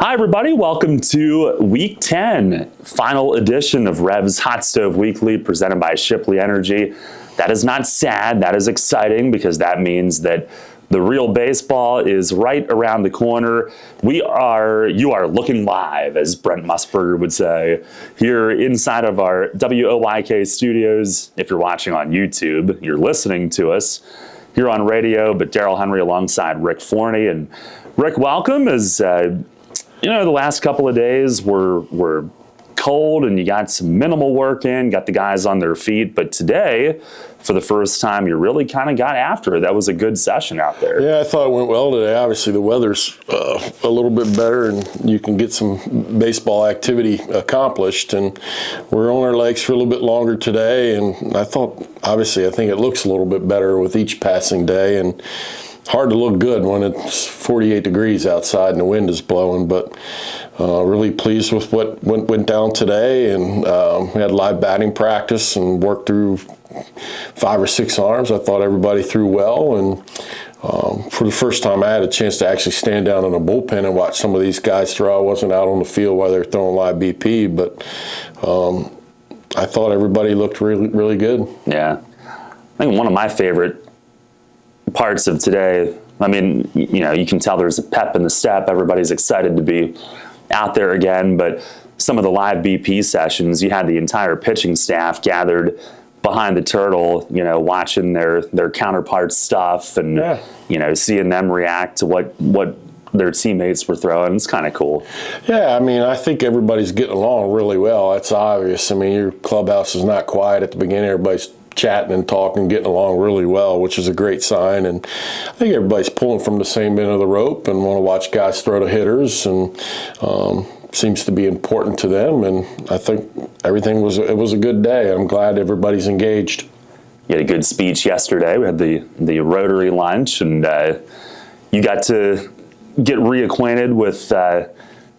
Hi, everybody. Welcome to Week 10, final edition of Rev's Hot Stove Weekly, presented by Shipley Energy. That is not sad. That is exciting because that means that the real baseball is right around the corner. You are looking live, as Brent Musburger would say, here inside of our WOYK studios. If you're watching on YouTube, you're listening to us here on radio, but Daryl Henry alongside Rick Forney. And Rick, welcome. As you know, the last couple of days were cold and you got some minimal work in, got the guys on their feet. But today, for the first time, you really kind of got after it. That was a good session out there. Yeah, I thought it went well today. Obviously, the weather's a little bit better and you can get some baseball activity accomplished. And we're on our legs for a little bit longer today. And I think it looks a little bit better with each passing day. And hard to look good when it's 48 degrees outside and the wind is blowing, but really pleased with what went down today. And we had live batting practice and worked through 5 or 6 arms. I thought everybody threw well, and for the first time I had a chance to actually stand down in a bullpen and watch some of these guys throw. I wasn't out on the field while they were throwing live BP, but I thought everybody looked really, really good. Yeah. I think one of my favorite parts of today, I mean, you know, you can tell there's a pep in the step. Everybody's excited to be out there again, but some of the live BP sessions, you had the entire pitching staff gathered behind the turtle, you know, watching their counterparts stuff and, you know, seeing them react to what their teammates were throwing. It's kind of cool. Yeah, I mean, I think everybody's getting along really well. That's obvious. I mean, your clubhouse is not quiet at the beginning. Everybody's chatting and talking, getting along really well, which is a great sign. And I think everybody's pulling from the same end of the rope and want to watch guys throw to hitters, and seems to be important to them. And I think it was a good day. I'm glad everybody's engaged. You had a good speech yesterday. We had the Rotary lunch, and you got to get reacquainted with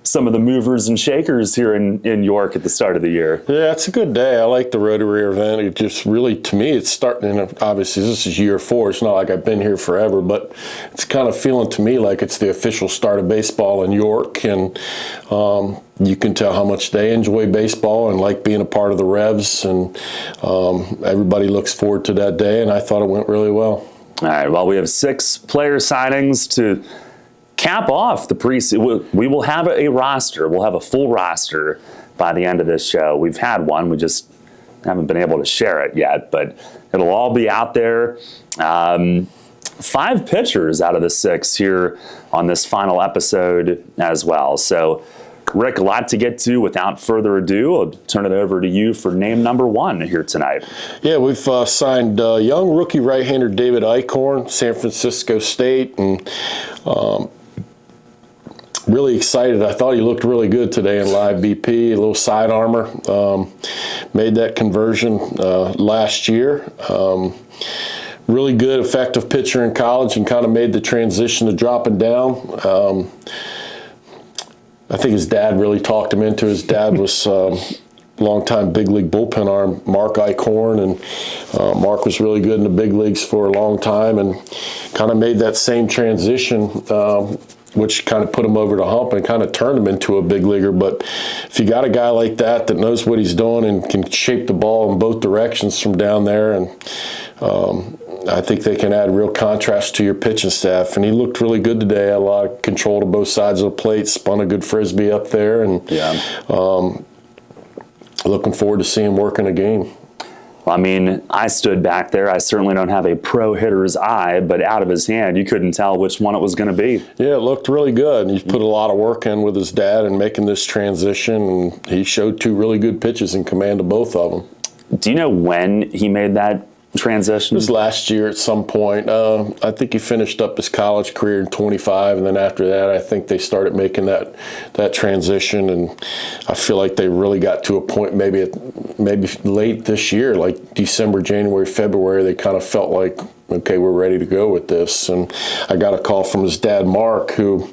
some of the movers and shakers here in York at the start of the year. Yeah, it's a good day. I like the Rotary event. It just really, to me, it's starting, obviously this is year 4. It's not like I've been here forever, but it's kind of feeling to me like it's the official start of baseball in York. And you can tell how much they enjoy baseball and like being a part of the Revs. And everybody looks forward to that day, and I thought it went really well. All right, well, we have 6 player signings to cap off the preseason. We will have a roster. We'll have a full roster by the end of this show. We've had one. We just haven't been able to share it yet, but it'll all be out there. 5 pitchers out of the 6 here on this final episode as well. So, Rick, a lot to get to. Without further ado, I'll turn it over to you for name number 1 here tonight. Yeah, we've signed young rookie right-hander David Eichhorn, San Francisco State, and really excited. I thought he looked really good today in live BP, a little side armor. Made that conversion last year. Really good, effective pitcher in college, and kind of made the transition to dropping down. I think his dad really talked him into. His dad was longtime big league bullpen arm Mark Eichhorn, and Mark was really good in the big leagues for a long time, and kind of made that same transition, which kind of put him over the hump and kind of turned him into a big leaguer. But if you got a guy like that knows what he's doing and can shape the ball in both directions from down there, and I think they can add real contrast to your pitching staff. And he looked really good today. Had a lot of control to both sides of the plate, spun a good frisbee up there, and looking forward to seeing him work in a game. I mean, I stood back there. I certainly don't have a pro hitter's eye, but out of his hand, you couldn't tell which one it was going to be. Yeah, it looked really good. And he's put a lot of work in with his dad and making this transition, and he showed 2 really good pitches in command of both of them. Do you know when he made that transition? It was last year at some point. I think he finished up his college career in 25, and then after that, I think they started making that transition. And I feel like they really got to a point maybe late this year, like December, January, February. They kind of felt like, okay, we're ready to go with this. And I got a call from his dad, Mark, who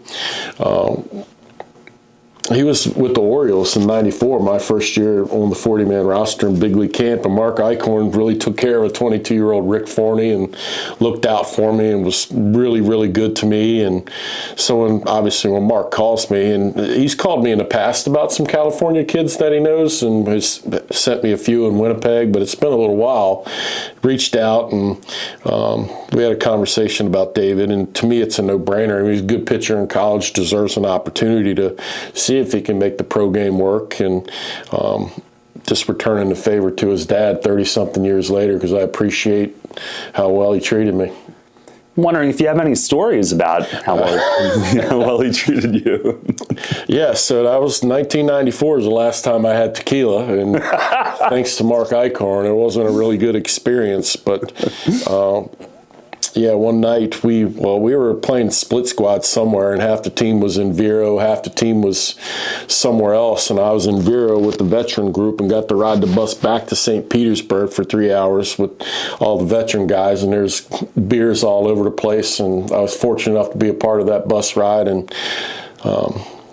He was with the Orioles in '94, my first year on the 40-man roster in big league camp. And Mark Eichhorn really took care of a 22-year-old Rick Forney and looked out for me and was really, really good to me. And so when Mark calls me, and he's called me in the past about some California kids that he knows and has sent me a few in Winnipeg, but it's been a little while. Reached out and we had a conversation about David. And to me, it's a no-brainer. I mean, he's a good pitcher in college, deserves an opportunity to see if he can make the pro game work, and just returning the favor to his dad 30-something years later, because I appreciate how well he treated me. I'm wondering if you have any stories about how well he treated you. Yeah, so that was 1994 was the last time I had tequila, and thanks to Mark Eichhorn, it wasn't a really good experience, but yeah, one night we were playing split squad somewhere, and half the team was in Vero, half the team was somewhere else, and I was in Vero with the veteran group and got to ride the bus back to St. Petersburg for 3 hours with all the veteran guys, and there's beers all over the place, and I was fortunate enough to be a part of that bus ride and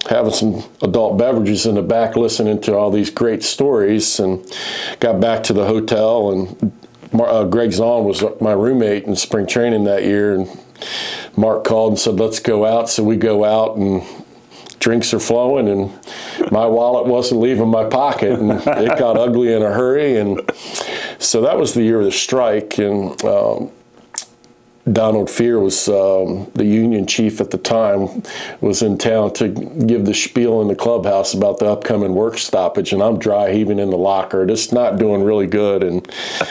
having some adult beverages in the back, listening to all these great stories, and got back to the hotel, and Greg Zahn was my roommate in spring training that year, and Mark called and said, let's go out. So we go out, and drinks are flowing, and my wallet wasn't leaving my pocket, and it got ugly in a hurry. And so that was the year of the strike, and Donald Fear was the union chief at the time, was in town to give the spiel in the clubhouse about the upcoming work stoppage, and I'm dry heaving in the locker, just not doing really good. And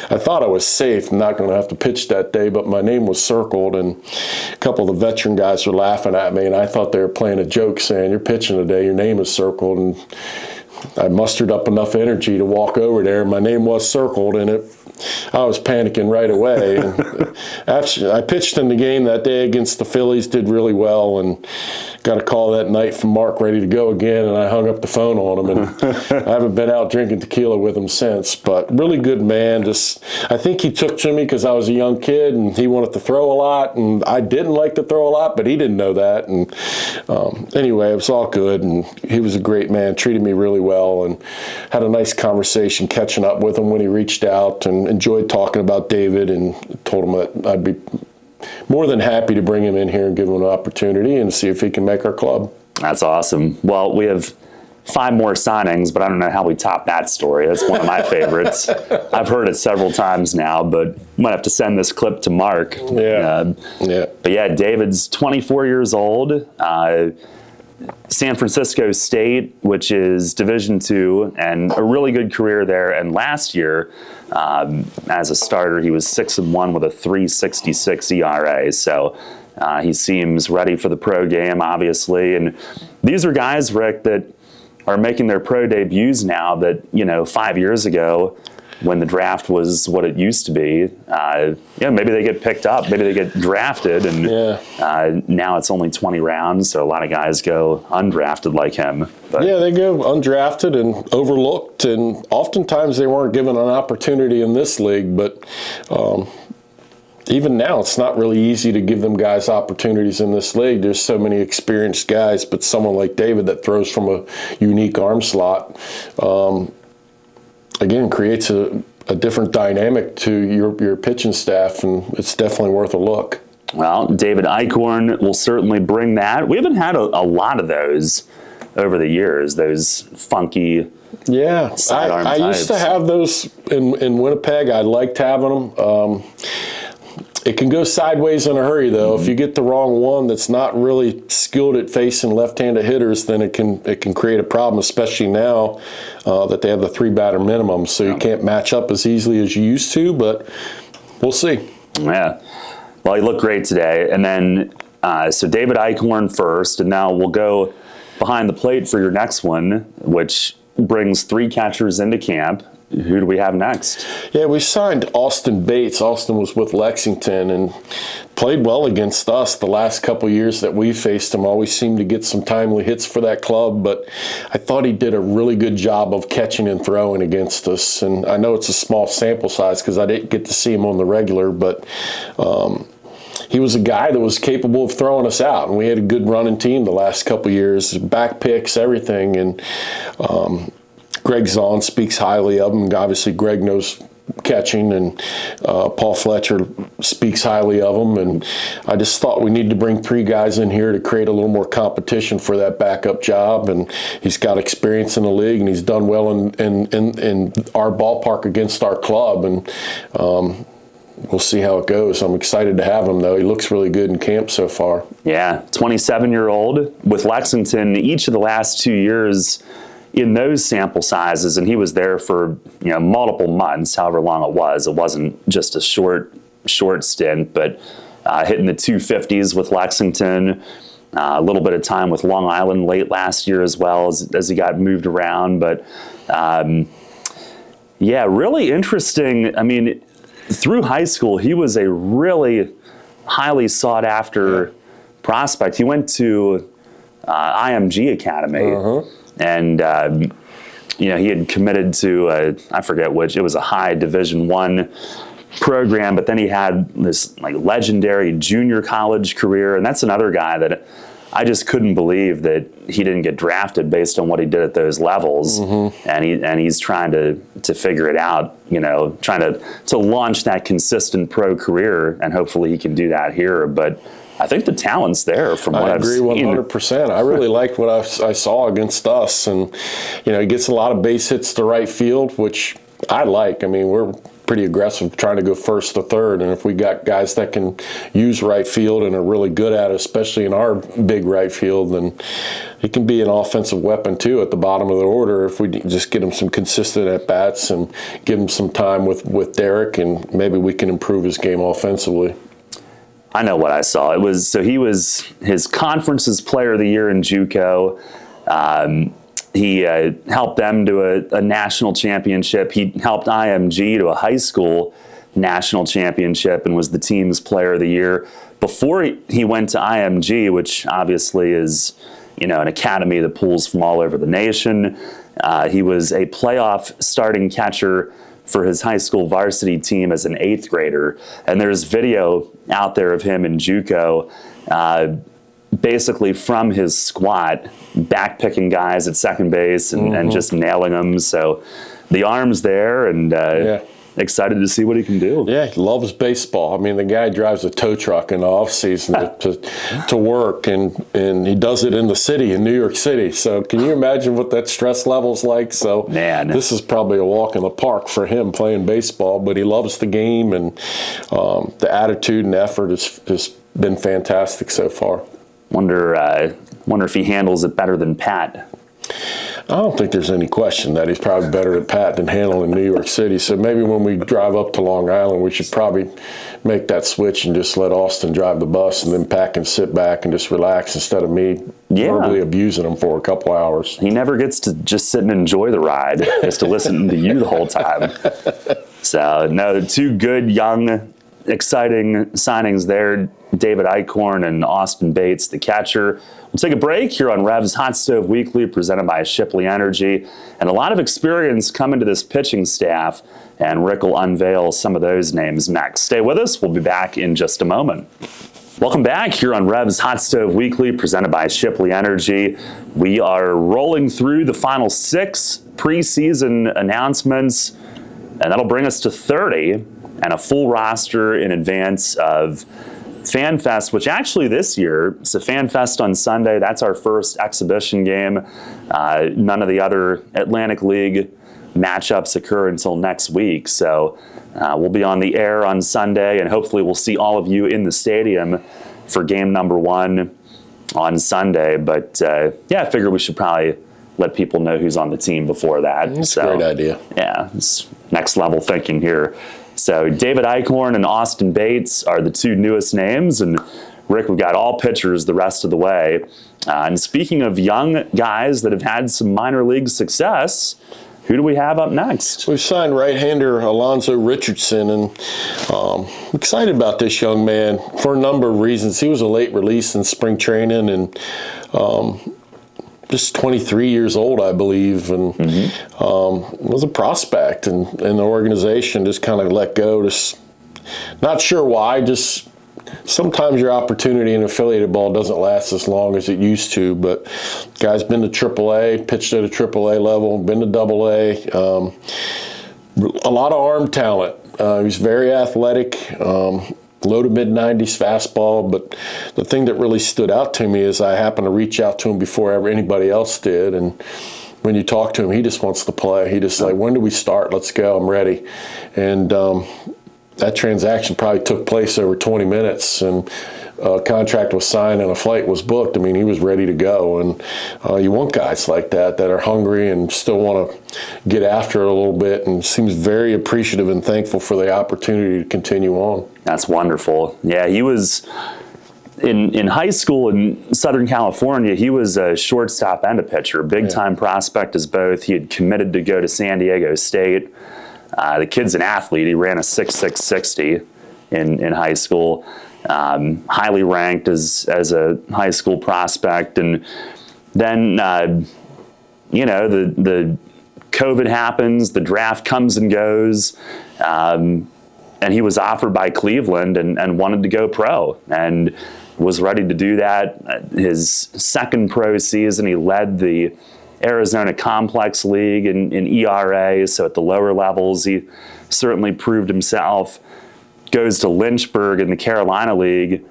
I thought I was safe, I'm not going to have to pitch that day, but my name was circled, and a couple of the veteran guys were laughing at me, and I thought they were playing a joke saying, you're pitching today, your name is circled. And I mustered up enough energy to walk over there. My name was circled, and I was panicking right away. And actually, I pitched in the game that day against the Phillies, did really well, and got a call that night from Mark ready to go again, and I hung up the phone on him. And I haven't been out drinking tequila with him since, but really good man. I think he took to me because I was a young kid, and he wanted to throw a lot, and I didn't like to throw a lot, but he didn't know that. And anyway, it was all good, and he was a great man, treated me really well, and had a nice conversation catching up with him when he reached out, and enjoyed talking about David, and told him that I'd be more than happy to bring him in here and give him an opportunity and see if he can make our club. That's awesome. Well, we have 5 more signings, but I don't know how we top that story. That's one of my favorites. I've heard it several times now, but might have to send this clip to Mark. Yeah. But yeah, David's 24 years old. San Francisco State, which is Division II, and a really good career there. And last year, as a starter, he was 6-1 with a 3.66 ERA. So he seems ready for the pro game, obviously. And these are guys, Rick, that are making their pro debuts now that, 5 years ago, when the draft was what it used to be, maybe they get picked up, maybe they get drafted, and now it's only 20 rounds, so a lot of guys go undrafted like him. But yeah, they go undrafted and overlooked, and oftentimes they weren't given an opportunity in this league, but even now it's not really easy to give them guys opportunities in this league. There's so many experienced guys, but someone like David that throws from a unique arm slot, again, creates a different dynamic to your pitching staff, and it's definitely worth a look. Well, David Eichhorn will certainly bring that. We haven't had a lot of those over the years, those funky sidearm I types. used to have those in Winnipeg. I liked having them. It can go sideways in a hurry, though. If you get the wrong one that's not really skilled at facing left-handed hitters, then it can create a problem, especially now that they have the 3-batter minimum. So you can't match up as easily as you used to, but we'll see. Yeah. Well, he looked great today. And then, so David Eichhorn first, and now we'll go behind the plate for your next one, which brings 3 catchers into camp. Who do we have next? Yeah, we signed Austin Bates. Austin was with Lexington and played well against us the last couple years that we faced him. Always seemed to get some timely hits for that club, but I thought he did a really good job of catching and throwing against us. And I know it's a small sample size because I didn't get to see him on the regular, but he was a guy that was capable of throwing us out, and we had a good running team the last couple of years, back picks, everything, and Greg Zahn speaks highly of him. Obviously, Greg knows catching, and Paul Fletcher speaks highly of him, and I just thought we needed to bring 3 guys in here to create a little more competition for that backup job, and he's got experience in the league, and he's done well in our ballpark against our club, and we'll see how it goes. I'm excited to have him, though. He looks really good in camp so far. Yeah, 27-year-old with Lexington each of the last 2 years in those sample sizes, and he was there for multiple months, however long it was. It wasn't just a short stint, but hitting the 250s with Lexington, a little bit of time with Long Island late last year as well as he got moved around. But yeah, really interesting. I mean, through high school, he was a really highly sought after prospect. He went to IMG Academy. And, he had committed to, I forget which, it was a high Division I program, but then he had this legendary junior college career. And that's another guy that I just couldn't believe that he didn't get drafted based on what he did at those levels. And he's trying to figure it out, trying to launch that consistent pro career, and hopefully he can do that here. But I think the talent's there from what I've seen. I agree 100%. I really liked what I saw against us. And, he gets a lot of base hits to right field, which I like. I mean, we're pretty aggressive trying to go first to third. And if we got guys that can use right field and are really good at it, especially in our big right field, then he can be an offensive weapon, too, at the bottom of the order if we just get him some consistent at-bats and give him some time with Derek, and maybe we can improve his game offensively. I know what I saw. He was his conference's player of the year in JUCO. He helped them to a national championship. He helped IMG to a high school national championship and was the team's player of the year. Before he went to IMG, which obviously is an academy that pulls from all over the nation, he was a playoff starting catcher for his high school varsity team as an 8th grader. And there's video out there of him in JUCO, basically from his squat, back-picking guys at second base and just nailing them. So the arm's there, and excited to see what he can do. Yeah, he loves baseball. I mean, the guy drives a tow truck in the offseason to work, and he does it in the city, in New York City. So can you imagine what that stress level's like? So this is probably a walk in the park for him playing baseball, but he loves the game, and the attitude and effort has been fantastic so far. Wonder if he handles it better than Pat. I don't think there's any question that he's probably better at Pat than handling New York City. So maybe when we drive up to Long Island, we should probably make that switch and just let Austin drive the bus, and then Pat can sit back and just relax instead of me verbally abusing him for a couple hours. He never gets to just sit and enjoy the ride. He has to listen to you the whole time. So, no, 2 good, young, exciting signings there. David Eichhorn and Austin Bates, the catcher. We'll take a break here on Rev's Hot Stove Weekly, presented by Shipley Energy. And a lot of experience coming to this pitching staff, and Rick will unveil some of those names next. Stay with us. We'll be back in just a moment. Welcome back here on Rev's Hot Stove Weekly, presented by Shipley Energy. We are rolling through the final 6 preseason announcements, and that'll bring us to 30 and a full roster in advance of FanFest, which actually this year, so FanFest on Sunday, that's our first exhibition game. None of the other Atlantic League matchups occur until next week. So we'll be on the air on Sunday, and hopefully we'll see all of you in the stadium for game number 1 on Sunday. But I figure we should probably let people know who's on the team before that. That's a great idea. Yeah, it's next level thinking here. So David Eichhorn and Austin Bates are the 2 newest names. And Rick, we've got all pitchers the rest of the way. And speaking of young guys that have had some minor league success, who do we have up next? We've signed right-hander Alonzo Richardson, and I'm excited about this young man for a number of reasons. He was a late release in spring training, and just 23 years old, I believe, and was a prospect, and the organization just kind of let go. Just not sure why, just sometimes your opportunity in affiliated ball doesn't last as long as it used to, but guy's been to AAA, pitched at a AAA level, been to AA. A lot of arm talent. He's very athletic. Low to mid 90s fastball, but the thing that really stood out to me is I happened to reach out to him before ever anybody else did, and when you talk to him, he just wants to play. He just like, when do we start? Let's go. I'm ready. And that transaction probably took place over 20 minutes, and a contract was signed and a flight was booked. I mean, he was ready to go. And you want guys like that are hungry and still want to get after it a little bit, and seems very appreciative and thankful for the opportunity to continue on. That's wonderful. Yeah, he was in high school in Southern California. He was a shortstop and a pitcher, big time prospect as both. He had committed to go to San Diego State. The kid's an athlete. He ran a 6.6 60 in high school. Highly ranked as a high school prospect, and then the COVID happens, the draft comes and goes, and he was offered by Cleveland and wanted to go pro and was ready to do that. His second pro season, he led the Arizona Complex League in ERA, so at the lower levels he certainly proved himself. Goes to Lynchburg in the Carolina League,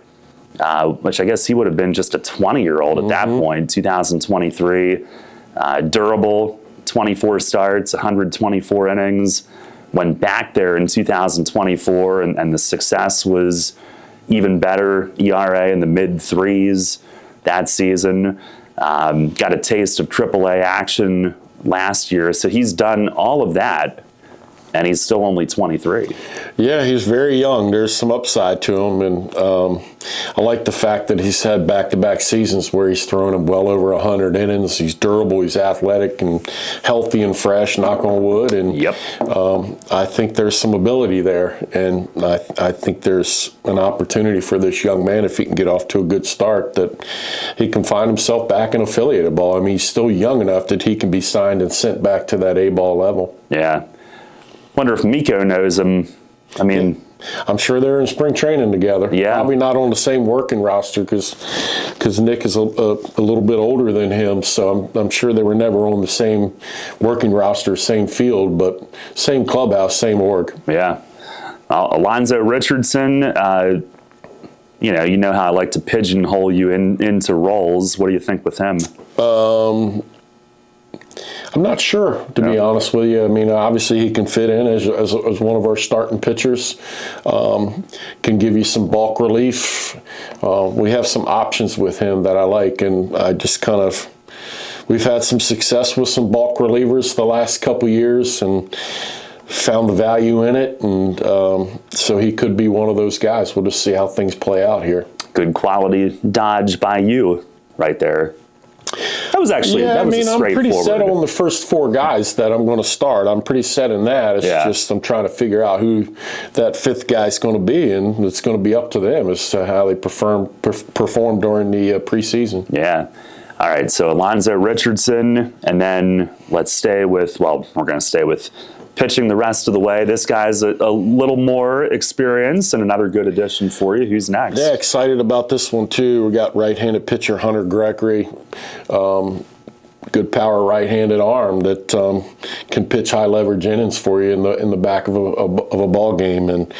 which I guess he would have been just a 20-year-old at that point, 2023. Durable, 24 starts, 124 innings. Went back there in 2024, and the success was even better. ERA in the mid-threes that season. Got a taste of AAA action last year, so he's done all of that, and he's still only 23. Yeah, he's very young. There's some upside to him, and I like the fact that he's had back-to-back seasons where he's thrown him well over 100 innings. He's durable, he's athletic and healthy and fresh, knock on wood, and I think there's some ability there, and I think there's an opportunity for this young man, if he can get off to a good start, that he can find himself back in affiliated ball. I mean, he's still young enough that he can be signed and sent back to that A-ball level. Yeah. Wonder if Miko knows him. I mean, I'm sure they're in spring training together. Yeah. Probably not on the same working roster because Nick is a little bit older than him, so I'm sure they were never on the same working roster, same field, but same clubhouse, same org. Yeah. Alonzo Richardson, you know how I like to pigeonhole you into roles. What do you think with him? I'm not sure, to be honest with you. I mean, obviously he can fit in as one of our starting pitchers, can give you some bulk relief. We have some options with him that I like, and I just we've had some success with some bulk relievers the last couple years and found the value in it, and so he could be one of those guys. We'll just see how things play out here. Good quality dodge by you right there. That was actually, that was I'm pretty set on the first four guys that I'm going to start. I'm pretty set in that. It's just I'm trying to figure out who that fifth guy's going to be, and it's going to be up to them as to how they perform during the preseason. Yeah. All right, so Alonzo Richardson, and then let's stay with, we're going to stay with pitching the rest of the way. This guy's a little more experienced and another good addition for you. Who's next? Yeah, excited about this one too. We got right-handed pitcher Hunter Gregory. Good power right-handed arm that can pitch high leverage innings for you in the back of a ball game. And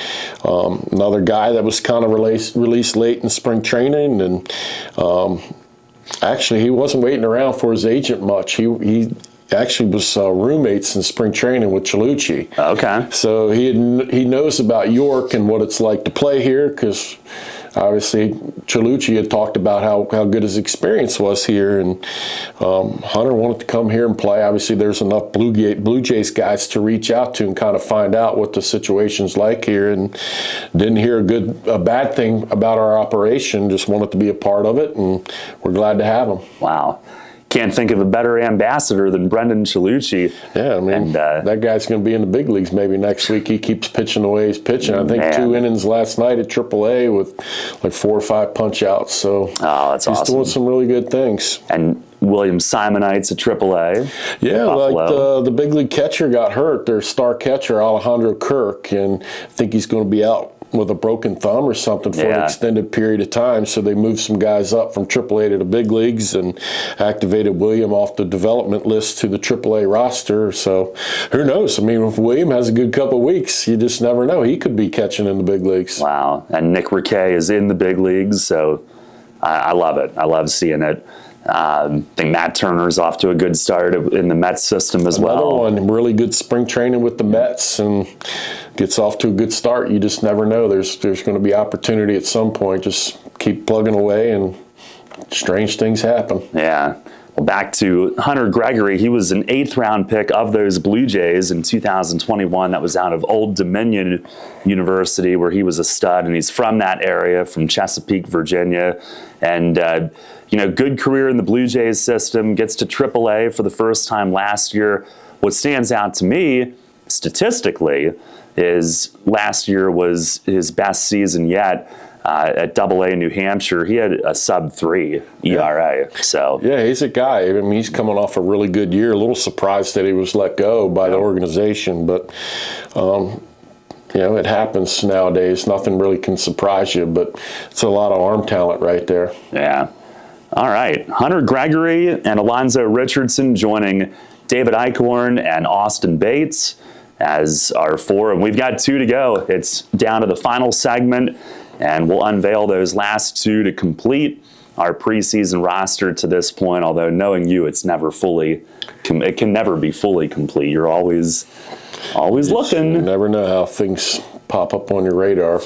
another guy that was kind of released late in spring training, and actually he wasn't waiting around for his agent much. He actually was roommates in spring training with Chalucci. Okay. So he knows about York and what it's like to play here, because obviously Chalucci had talked about how good his experience was here, and Hunter wanted to come here and play. Obviously there's enough Blue Jays guys to reach out to and kind of find out what the situation's like here, and didn't hear a bad thing about our operation, just wanted to be a part of it, and we're glad to have him. Wow. Can't think of a better ambassador than Brendan Chalucci. Yeah, I mean, that guy's going to be in the big leagues maybe next week. He keeps pitching the way he's pitching. I think 2 innings last night at AAA with like 4 or 5 punch outs. So that's awesome. He's doing some really good things. And William Simonites at AAA. Yeah, like the big league catcher got hurt. Their star catcher, Alejandro Kirk, and I think he's going to be out with a broken thumb or something for an extended period of time. So they moved some guys up from AAA to the big leagues and activated William off the development list to the AAA roster. So who knows? I mean, if William has a good couple of weeks, you just never know. He could be catching in the big leagues. Wow. And Nick Riquet is in the big leagues, so I love it. I love seeing it. I think Matt Turner's off to a good start in the Mets system as well. Another one, really good spring training with the Mets and gets off to a good start. You just never know. There's going to be opportunity at some point. Just keep plugging away and strange things happen. Yeah. Well, back to Hunter Gregory. He was an 8th-round pick of those Blue Jays in 2021. That was out of Old Dominion University, where he was a stud, and he's from that area, from Chesapeake, Virginia. And, good career in the Blue Jays system, gets to AAA for the first time last year. What stands out to me, statistically, is last year was his best season yet. At AA New Hampshire, he had a sub-3 ERA. So he's a guy. I mean, he's coming off a really good year. A little surprised that he was let go by the organization, but it happens nowadays. Nothing really can surprise you, but it's a lot of arm talent right there. Yeah. All right, Hunter Gregory and Alonzo Richardson joining David Eichhorn and Austin Bates as our 4, and we've got 2 to go. It's down to the final segment, and we'll unveil those last 2 to complete our preseason roster to this point, although knowing you, it can never be fully complete. You're always looking. You never know how things pop up on your radar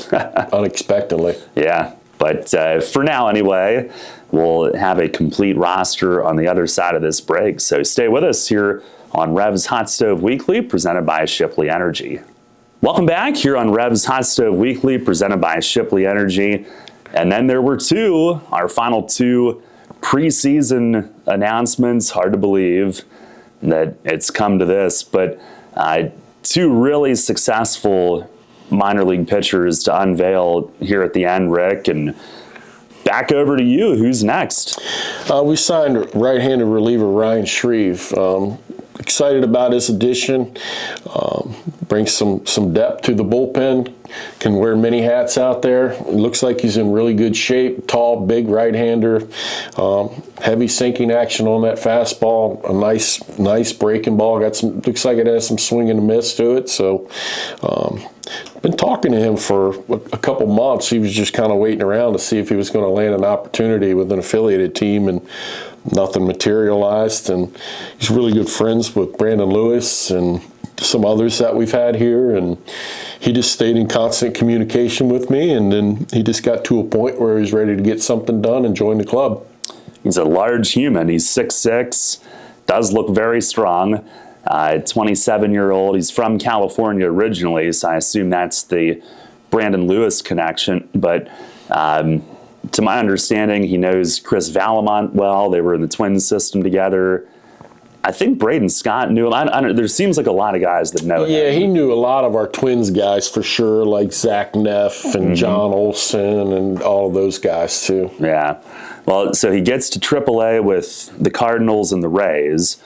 unexpectedly. Yeah, but for now anyway, we'll have a complete roster on the other side of this break. So stay with us here on Rev's Hot Stove Weekly, presented by Shipley Energy. Welcome back here on Rev's Hot Stove Weekly, presented by Shipley Energy. And then there were our final 2 preseason announcements. Hard to believe that it's come to this, but 2 really successful minor league pitchers to unveil here at the end, Rick. And back over to you. Who's next? We signed right-handed reliever Ryan Shreve. Excited about his addition. Brings some depth to the bullpen. Can wear many hats out there. It looks like he's in really good shape. Tall, big right-hander. Heavy sinking action on that fastball. A nice breaking ball. Looks like it has some swing and a miss to it. So, been talking to him for a couple months. He was just kind of waiting around to see if he was going to land an opportunity with an affiliated team, and nothing materialized. And he's really good friends with Brandon Lewis and some others that we've had here, and he just stayed in constant communication with me, and then he just got to a point where he was ready to get something done and join the club. He's a large human. He's 6'6", does look very strong. 27-year-old. He's from California originally, so I assume that's the Brandon Lewis connection. But to my understanding, he knows Chris Valamont well. They were in the Twins system together. I think Braden Scott knew him. There seems like a lot of guys that know him. Yeah, he knew a lot of our Twins guys for sure, like Zach Neff and John Olson and all of those guys too. Yeah. Well, so he gets to AAA with the Cardinals and the Rays.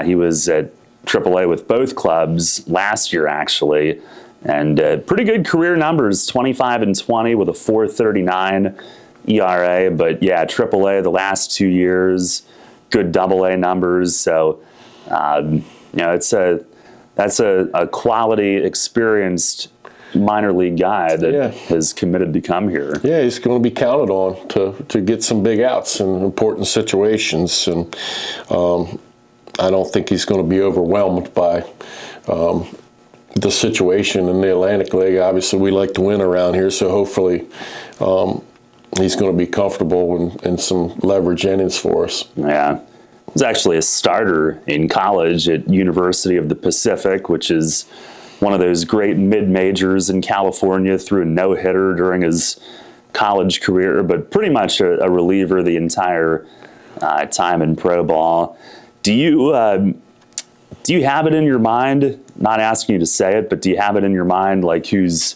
He was at AAA with both clubs last year, actually, and pretty good career numbers, 25-20 with a 4.39 ERA. But yeah, AAA the last 2 years, good AA numbers. So that's a quality, experienced minor league guy that has committed to come here. Yeah, he's going to be counted on to get some big outs in important situations, and I don't think he's going to be overwhelmed by the situation in the Atlantic League. Obviously, we like to win around here, so hopefully he's going to be comfortable in some leverage innings for us. Yeah. He was actually a starter in college at University of the Pacific, which is one of those great mid-majors in California. Threw a no-hitter during his college career, but pretty much a reliever the entire time in pro ball. Do you have it in your mind, not asking you to say it, but do you have it in your mind, like who's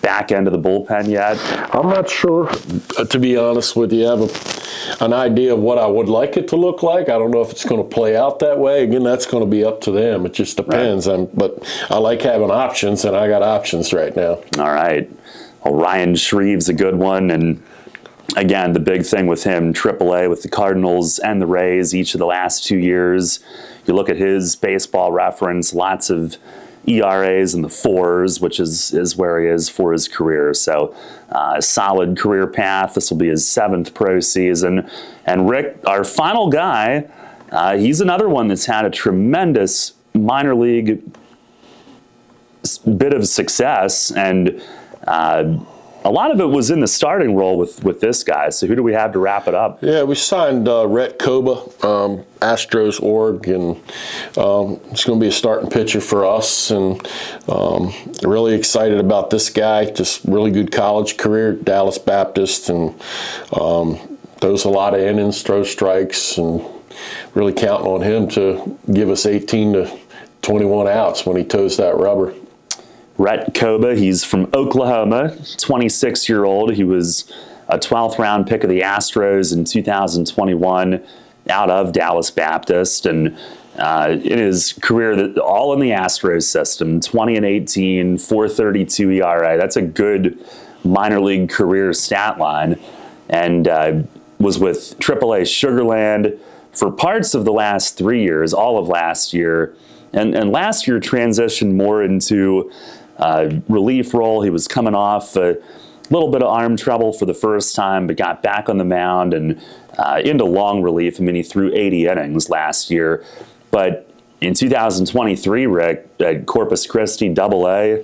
back end of the bullpen yet? I'm not sure, to be honest with you. I have an idea of what I would like it to look like. I don't know if it's going to play out that way. Again, that's going to be up to them. It just depends. Right. But I like having options, and I got options right now. All right. Well, Ryan Shreve's a good one. And again, the big thing with him, AAA with the Cardinals and the Rays each of the last 2 years. You look at his baseball reference, lots of ERAs in the fours, which is where he is for his career. So a solid career path. This will be his 7th pro season. And Rick, our final guy, he's another one that's had a tremendous minor league bit of success, and a lot of it was in the starting role with this guy. So who do we have to wrap it up? Yeah, we signed Rhett Koba, Astros org, and it's going to be a starting pitcher for us. And really excited about this guy. Just really good college career at Dallas Baptist, and throws a lot of innings, throws strikes, and really counting on him to give us 18 to 21 outs when he toes that rubber. Rhett Koba, he's from Oklahoma, 26-year-old. He was a 12th round pick of the Astros in 2021 out of Dallas Baptist. And in his career, all in the Astros system, 20-18, 4.32 ERA. That's a good minor league career stat line. And was with AAA Sugarland for parts of the last 3 years, all of last year. And last year transitioned more into relief role. He was coming off a little bit of arm trouble for the first time, but got back on the mound and into long relief. I mean, he threw 80 innings last year. But in 2023, Rick, at Corpus Christi AA,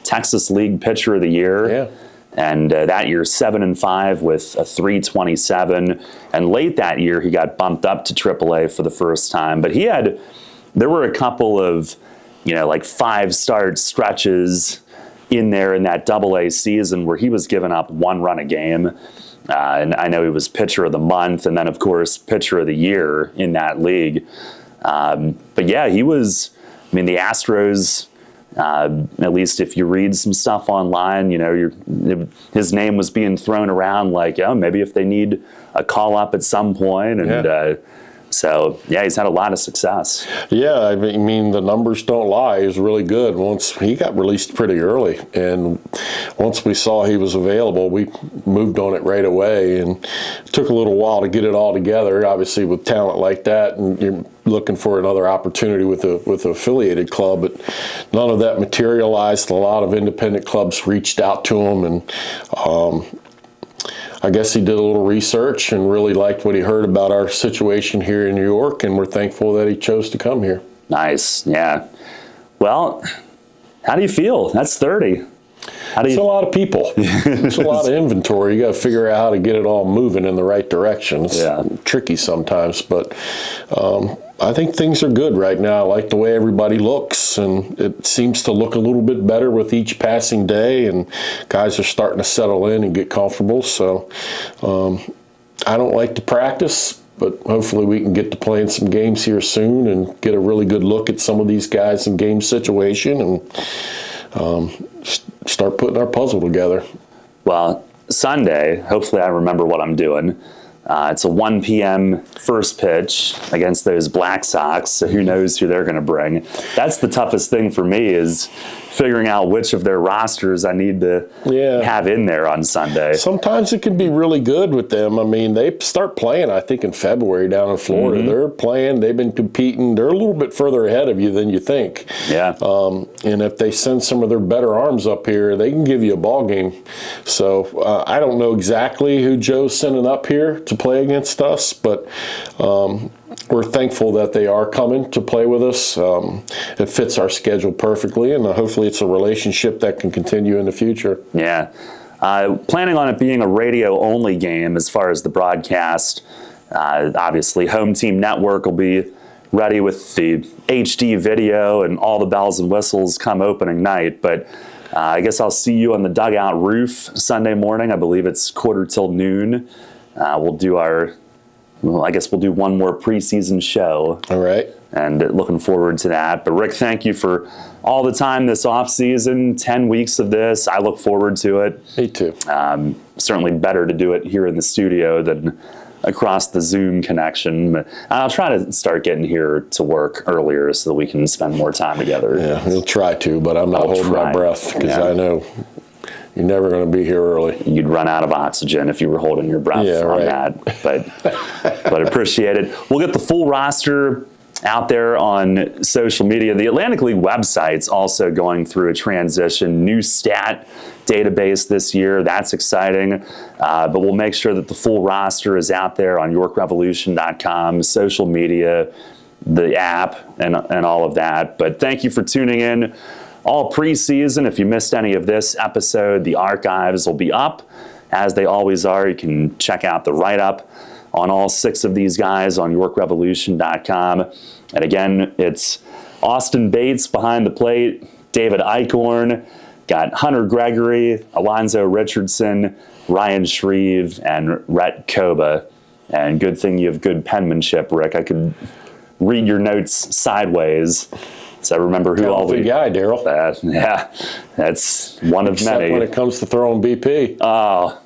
Texas League Pitcher of the Year. Yeah. And that year, 7-5 with a 3.27. And late that year, he got bumped up to AAA for the first time. But there were a couple of, like 5-start stretches in there in that AA season where he was giving up 1 run a game. And I know he was pitcher of the month and then, of course, pitcher of the year in that league. But yeah, he was, the Astros, at least if you read some stuff online, his name was being thrown around like, maybe if they need a call up at some point. And, so, yeah, he's had a lot of success. Yeah, I mean, the numbers don't lie. He was really good. Once he got released pretty early, and once we saw he was available, we moved on it right away. And it took a little while to get it all together. Obviously, with talent like that, and you're looking for another opportunity with an affiliated club, but none of that materialized. A lot of independent clubs reached out to him, and I guess he did a little research and really liked what he heard about our situation here in New York, and we're thankful that he chose to come here. Nice, yeah. Well, how do you feel? That's 30. It's a lot of people. It's a lot of inventory. You got to figure out how to get it all moving in the right direction. It's tricky sometimes, but I think things are good right now. I like the way everybody looks, and it seems to look a little bit better with each passing day, and guys are starting to settle in and get comfortable. So I don't like to practice, but hopefully we can get to playing some games here soon and get a really good look at some of these guys in game situation and start putting our puzzle together. Well, Sunday, hopefully I remember what I'm doing. It's a 1 p.m. first pitch against those Black Sox, so who knows who they're going to bring. That's the toughest thing for me, is figuring out which of their rosters I need to have in there on Sunday. Sometimes it can be really good with them. I mean, they start playing, I think, in February down in Florida. Mm-hmm. They're playing. They've been competing. They're a little bit further ahead of you than you think. Yeah. And if they send some of their better arms up here, they can give you a ball game. So I don't know exactly who Joe's sending up here to play against us, but we're thankful that they are coming to play with us. It fits our schedule perfectly, and hopefully it's a relationship that can continue in the future. Yeah. Planning on it being a radio-only game as far as the broadcast. Obviously, Home Team Network will be ready with the HD video and all the bells and whistles come opening night, but I guess I'll see you on the dugout roof Sunday morning. I believe it's 1:45 till noon. We'll do our well, I guess we'll do one more preseason show. All right. And looking forward to that. But Rick, thank you for all the time this off season, 10 weeks of this. I look forward to it. Me too. Certainly better to do it here in the studio than across the Zoom connection. But I'll try to start getting here to work earlier so that we can spend more time together. Yeah, we'll try to, but I'm not holding my breath because I know you're never going to be here early. You'd run out of oxygen if you were holding your breath on that. But appreciate it. We'll get the full roster out there on social media. The Atlantic League website's also going through a transition, new stat database this year. That's exciting. But we'll make sure that the full roster is out there on YorkRevolution.com, social media, the app, and all of that. But thank you for tuning in all preseason. If you missed any of this episode, the archives will be up, as they always are. You can check out the write-up on all 6 of these guys on YorkRevolution.com. And again, it's Austin Bates behind the plate, David Eichhorn, got Hunter Gregory, Alonzo Richardson, Ryan Shreve, and Rhett Koba. And good thing you have good penmanship, Rick. I could read your notes sideways, so I remember who all the guy, Daryl. Yeah, that's one of Except many. when it comes to throwing BP. Oh,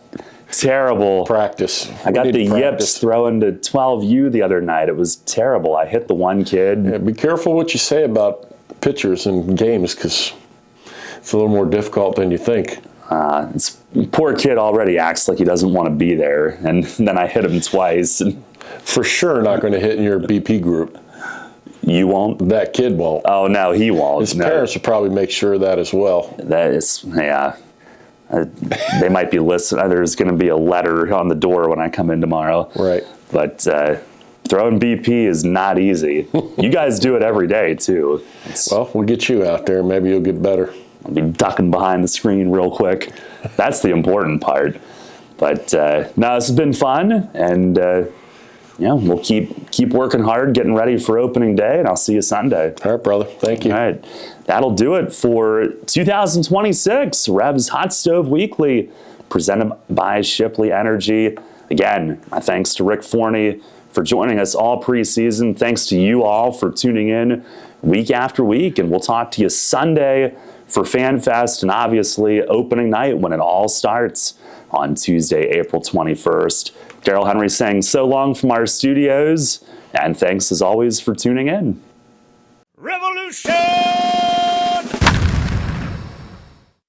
terrible. Practice. I got the yips throwing to 12U the other night. It was terrible. I hit the one kid. Yeah, be careful what you say about pitchers in games because it's a little more difficult than you think. Poor kid already acts like he doesn't want to be there, and then I hit him twice. For sure not going to hit in your BP group. You won't? That kid won't. Oh, no, he won't. His parents will probably make sure of that as well. That is, yeah. They might be listening. There's going to be a letter on the door when I come in tomorrow. Right. But throwing BP is not easy. You guys do it every day, too. Well, we'll get you out there. Maybe you'll get better. I'll be ducking behind the screen real quick. That's the important part. But no, this has been fun. And we'll keep working hard, getting ready for opening day, and I'll see you Sunday. All right, brother. Thank you. All right. That'll do it for 2026 Revs Hot Stove Weekly, presented by Shipley Energy. Again, my thanks to Rick Forney for joining us all preseason. Thanks to you all for tuning in week after week, and we'll talk to you Sunday for FanFest and obviously opening night when it all starts on Tuesday, April 21st. Daryl Henry saying so long from our studios, and thanks as always for tuning in. Revolution!